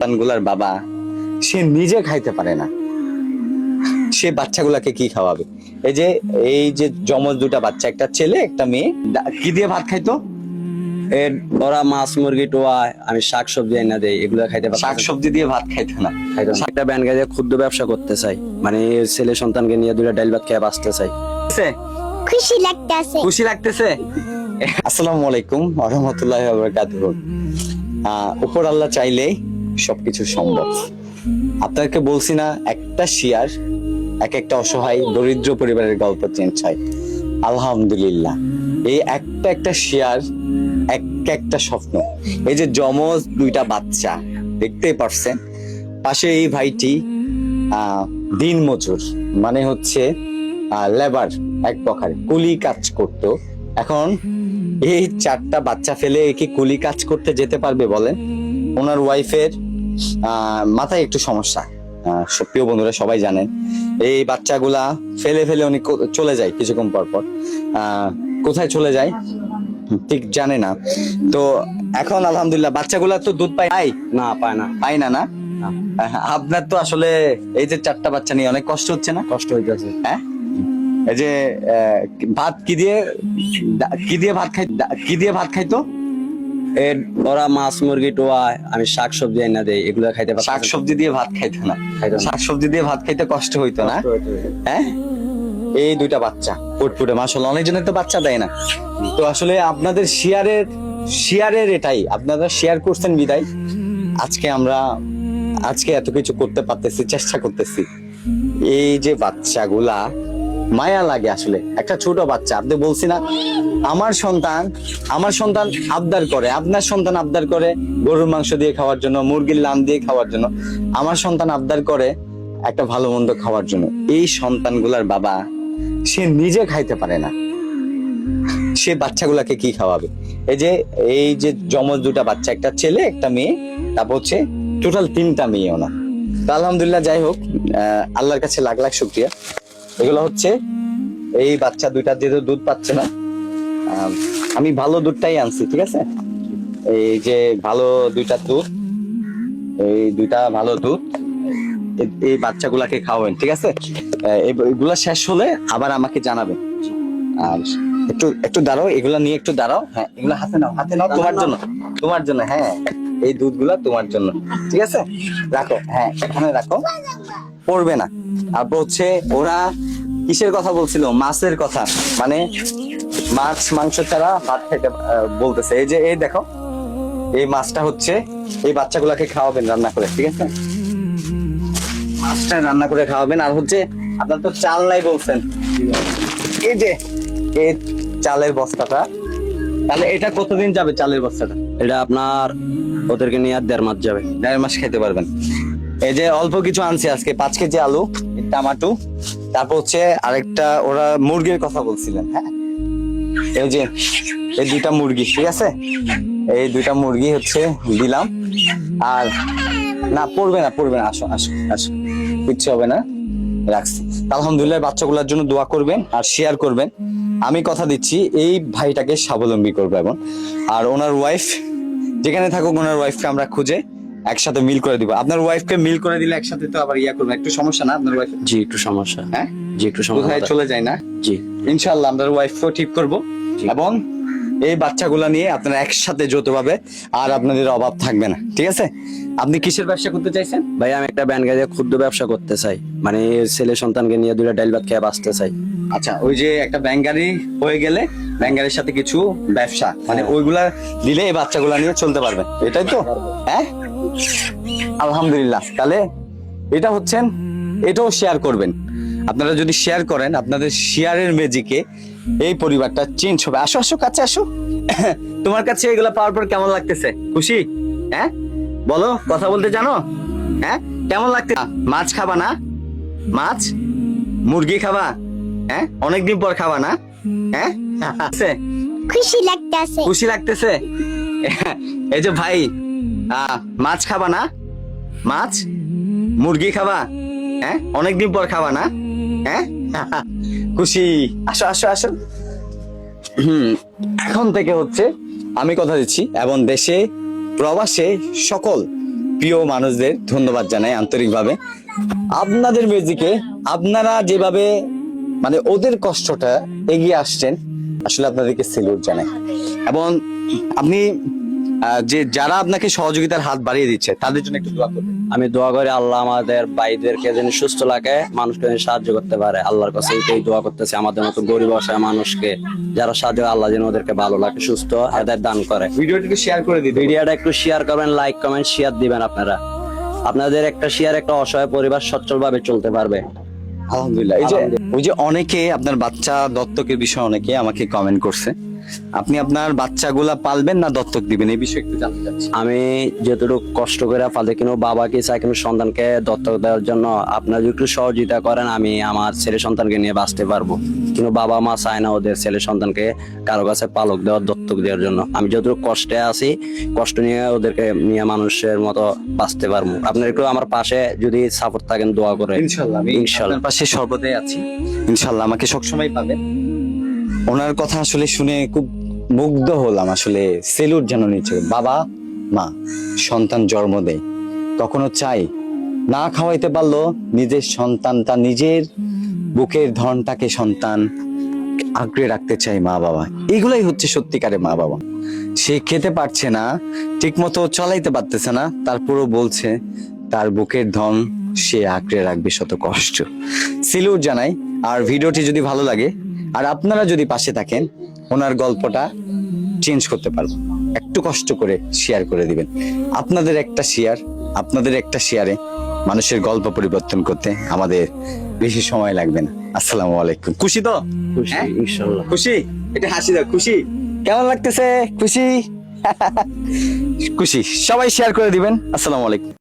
সন্তানগুলার বাবা সে নিজে খাইতে পারে না, সে বাচ্চাগুলাকে কি খাওয়াবে? এই যে জমজ দুটা বাচ্চা, একটা ছেলে একটা মেয়ে, কি দিয়ে ভাত খাইতো? ওরা মাছ মুরগি টোয়ায়, আমি শাক সবজি এনে দেই, এগুলো খাইতে পারতাম। শাক সবজি দিয়ে ভাত খাইতো না। একটা ব্যান গাড়ি ক্ষুদ্র ব্যবসা করতে চাই, মানে ছেলে সন্তানকে নিয়ে দুইটা ডাল ভাত খেয়ে বাঁচতে চাই। খুশি লাগতেছে। খুশি লাগতেছে। আসসালামু আলাইকুম ওয়া রাহমাতুল্লাহি ওয়া বারাকাতুহু। উপর আল্লাহ চাইলেই সবকিছু সম্ভব। আপনাকে বলছি না, একটা শেয়ার এক একটা অসহায় দরিদ্র পরিবারের গল্প চেঞ্জ হয়। আলহামদুলিল্লাহ, এই একটা শেয়ার একটা স্বপ্ন। এই যে জমজ দুইটা বাচ্চা দেখতেই পারছেন, পাশে এই ভাইটি দিন মজুর, মানে হচ্ছে লেবার, এক প্রকার কুলি কাজ করতো। এখন এই চারটা বাচ্চা ফেলে কি কুলি কাজ করতে যেতে পারবে বলেন? ওনার ওয়াইফের মাথায় একটু সমস্যা, প্রিয় বন্ধুরা সবাই জানেন। এই বাচ্চাগুলা ফেলে উনি চলে যায় কিছুক্ষণ পর পর। কোথায় চলে যায় ঠিক জানে না। তো এখন আলহামদুলিল্লাহ বাচ্চাগুলা তো দুধ পায় না, পায় না। না আপনার তো আসলে এই যে চারটা বাচ্চা নিয়ে অনেক কষ্ট হচ্ছে না? কষ্ট হইতেছে। হ্যাঁ, এই যে ভাত কি দিয়ে ভাত খাইতো? ওরা মাছ মুরগি টোয়ায়, আমি শাক সবজি এনে দেই, এগুলো খাইতে পারতাম। শাক সবজি দিয়ে ভাত খাইতো না। শাক সবজি দিয়ে ভাত খাইতে কষ্ট হইতো না? হ্যাঁ, এই দুইটা বাচ্চা ফুটফুটে মাশাআল্লাহ, অনেকজনের তো বাচ্চা দেয় না। তো আসলে আপনাদের শেয়ারের এটাই, আপনারা শেয়ার করছেন বিদায় আজকে এত কিছু করতে পারতেছি, চেষ্টা করতেছি। এই যে বাচ্চাগুলা মায়া লাগে আসলে। একটা ছোট বাচ্চা, আপনি বলছি না আমার সন্তান আবদার করে, আপনার সন্তান আবদার করে গরুর মাংস দিয়ে খাওয়ার জন্য, মুরগির লাম দিয়ে খাওয়ার জন্য, আমার সন্তান আবদার করে একটা ভালো মন্দ খাওয়ার জন্য। এই সন্তানগুলার বাবা সে নিজে খাইতে পারে না, সে বাচ্চাগুলাকে কি খাওয়াবে? এই যে জমজ দুটা বাচ্চা, একটা ছেলে একটা মেয়ে, তারপর হচ্ছে টোটাল 3টা মেয়ে ওনার। তো আলহামদুলিল্লাহ, যাই হোক, আল্লাহর কাছে লাখ লাখ শুকরিয়া। এগুলো হচ্ছে এই বাচ্চা দুইটা যেহেতু দুধ পাচ্ছে না, আমি ভালো দুধটাই আনছি, ঠিক আছে? এই যে ভালো দুইটা দুধ, এই দুইটা ভালো দুধ এই বাচ্চাগুলাকে খাওয়াবেন, ঠিক আছে? এগুলা শেষ হলে আবার আমাকে জানাবেন। আর একটু দাঁড়াও, এগুলা নিয়ে একটু দাঁড়াও। হ্যাঁ, এগুলা হাতে নাও তোমার জন্য। হ্যাঁ, এই দুধগুলা তোমার জন্য, ঠিক আছে? রাখো, হ্যাঁ এখানে রাখো, পড়বে না। তারপর হচ্ছে ওরা কিসের কথা বলছিল? মাছের কথা, মানে মাছ মাংস ছাড়া ভাত খেতে বলতেছে। এই দেখো, এই মাছটা হচ্ছে এই বাচ্চাগুলাকে খাওয়াবেন রান্না করে, ঠিক আছে? মাছটা রান্না করে খাওয়াবেন। আর হচ্ছে আপনার তো চাল নাই বলছেন, এই যে এই চালের বস্তাটা, তাহলে এটা কতদিন যাবে চালের বস্তাটা? এটা আপনার ওদেরকে নিয়ে আর 1.5 মাস যাবে। 1.5 মাস খেতে পারবেন। এই যে অল্প কিছু আনছি আজকে, 5 কেজি আলু, টমেটো, তারপর হচ্ছে আরেকটা ওরা মুরগির কথা বলছিলেন। হ্যাঁ, এই যে এই দুইটা মুরগি, ঠিক আছে? এই দুইটা মুরগি হচ্ছে দিলাম। আর না, পড়বে না, আসো কিচ্ছু হবে না, রাখছি। আলহামদুলিল্লাহ, বাচ্চাগুলোর জন্য দোয়া করবেন আর শেয়ার করবেন। আমি কথা দিচ্ছি এই ভাইটাকে স্বাবলম্বী করবো। এবং আর ওনার ওয়াইফ যেখানে থাকুক, ওনার ওয়াইফকে আমরা খুঁজে একসাথে মিল করে দিব। আপনার ওয়াইফকে মিল করে দিলে একসাথে তো আবার করবেন, একটু সমস্যা না আপনার ওয়াইফ? জি, একটু সমস্যা। হ্যাঁ, জি, একটু সমস্যা, কোথায় চলে যায় না? জি, ইনশাআল্লাহ আমরা ওয়াইফকেও ঠিক করব। এবং এই বাচ্চাগুলা নিয়ে আপনারা একসাথে যৌথভাবে, আর আপনাদের অভাব থাকবে না, ঠিক আছে? আপনি কিসের ব্যবসা করতে চাইছেন? ভাই আমি একটা ব্যান গাড়ি ক্ষুদ্র ব্যবসা করতে চাই, মানে ছেলে সন্তানকে নিয়ে দুইটা ডাল ভাত খেয়ে বাঁচতে চাই। আচ্ছা, ওই যে একটা ব্যাংক গাড়ি হয়ে গেলে ব্যাংক গাড়ির সাথে কিছু ব্যবসা, মানে ওইগুলা দিলে এই বাচ্চাগুলা নিয়ে চলতে পারবে, এটাই তো? হ্যাঁ, আলহামদুলিল্লাহ। তাহলে এটাও শেয়ার করবেন। আপনারা যদি শেয়ার করেন, আপনাদের শেয়ারের ম্যাজিকে এই পরিবারটা চেঞ্জ হবে। আসো কাছে আসো। তোমার কাছে এগুলা পাওয়ার পর কেমন লাগতেছে? খুশি? হ্যাঁ, বলো, কথা বলতে জানো? হ্যাঁ, কেমন লাগতে? মাছ খাবা না? মাছ মুরগি খাবা? হ্যাঁ, অনেকদিন পর খাবা না? হ্যাঁ, খুশি লাগতেছে। এই যে ভাই, মাছ খাবা না? মাছ মুরগি খাবা? হ্যাঁ, অনেকদিন পর খাবা না? হ্যাঁ, খুশি? আসো। এখন থেকে হচ্ছে আমি কথা দিচ্ছি, এবং দেশে প্রবাসে সকল প্রিয় মানুষদের ধন্যবাদ জানাই আন্তরিকভাবে। আপনাদের মিউজিকে আপনারা যেভাবে মানে ওদের কষ্টটা এগিয়ে আসছেন, আসলে আপনাদেরকে সেলুট জানাই। এবং আপনি যে যারা আপনাকে সহযোগিতার হাত বাড়িয়ে দিচ্ছে তাদের জন্য একটু দোয়া করবেন। আমি দোয়া করি আল্লাহ আমাদের ভাইদেরকে যেন সুস্থ লাগে, মানুষকে যেন সাহায্য করতে পারে। আল্লাহর কাছে এইটাই দোয়া করতেছি, আমাদের মতো গরিব অসহায় মানুষকে যারা সাহায্য, আল্লাহ যেন ওদেরকে ভালো লাগে, সুস্থ হেদায়েত দান করে। ভিডিওটিকে শেয়ার করে দিন। ভিডিওটা একটু শেয়ার করবেন, লাইক কমেন্ট শেয়ার দিবেন। আপনারা আপনাদের একটা শেয়ার একটা অসহায় পরিবার সচ্ছল ভাবে চলতে পারবে। আলহামদুলিল্লাহ। এই যে ওই যে অনেকে আপনার বাচ্চা দত্তকের বিষয়ে অনেকে আমাকে কমেন্ট করছে, আপনি আপনার বাচ্চাগুলা পালবেন না দত্তক দিবেন, এই বিষয়ে একটু জানতে চাচ্ছি। আমি যতটুকু কষ্ট করে পালে কিন্তু বাবাকে চাই কিন্তু সন্তানকে দত্তক দেওয়ার জন্য আপনারা যদি একটু সহযোগিতা করেন, আমি আমার ছেলে সন্তানকে নিয়ে বাঁচতে পারবো। কিন্তু বাবা মা চায় না ওদের ছেলে সন্তানকে কারো কাছে পালক দেওয়ার, দত্তক দেওয়ার জন্য। আমি যতটুকু কষ্টে আছি, কষ্ট নিয়ে ওদেরকে নিয়ে মানুষের মতো বাঁচতে পারবো। আপনারা একটু আমার পাশে যদি সাপোর্ট থাকেন, দোয়া করে। ইনশাল্লাহ আমি ইনশাল্লাহ। আপনার পাশে সর্বদাই আছি, ইনশাল্লাহ আমাকে সবসময় পাবেন। ওনার কথা আসলে শুনে খুব মুগ্ধ হলাম, আসলে সেলুট যেন নিচ্ছে। বাবা মা সন্তান জন্ম দেয়, কখনো চাই না খাওয়াইতে পারলো নিজের সন্তানটা, নিজের বুকের ধনটাকে সন্তান আঁকড়ে রাখতে চাই মা বাবা। এগুলাই হচ্ছে সত্যিকারের মা বাবা। সে খেতে পারছে না, ঠিক মতো চালাইতে পারতেছে না, তারপরও বলছে তার বুকের ধন সে আঁকড়ে রাখবে শত কষ্ট। সেলুট জানাই। আর ভিডিওটি যদি ভালো লাগে আর আপনারা যদি পাশে থাকেন, ওনার গল্পটা চেঞ্জ করতে পারবো। একটু কষ্ট করে শেয়ার করে দিবেন। আপনাদের একটা শেয়ার, আপনাদের একটা শেয়ারে মানুষের গল্প পরিবর্তন করতে আমাদের বেশি সময় লাগবে না। আসসালামু আলাইকুম। খুশি তো? খুশি, হ্যাঁ? ইনশাল্লাহ। খুশি? এটা হাসি দাও। খুশি? কেমন লাগতেছে? খুশি? খুশি। সবাই শেয়ার করে দিবেন। আসসালামু আলাইকুম।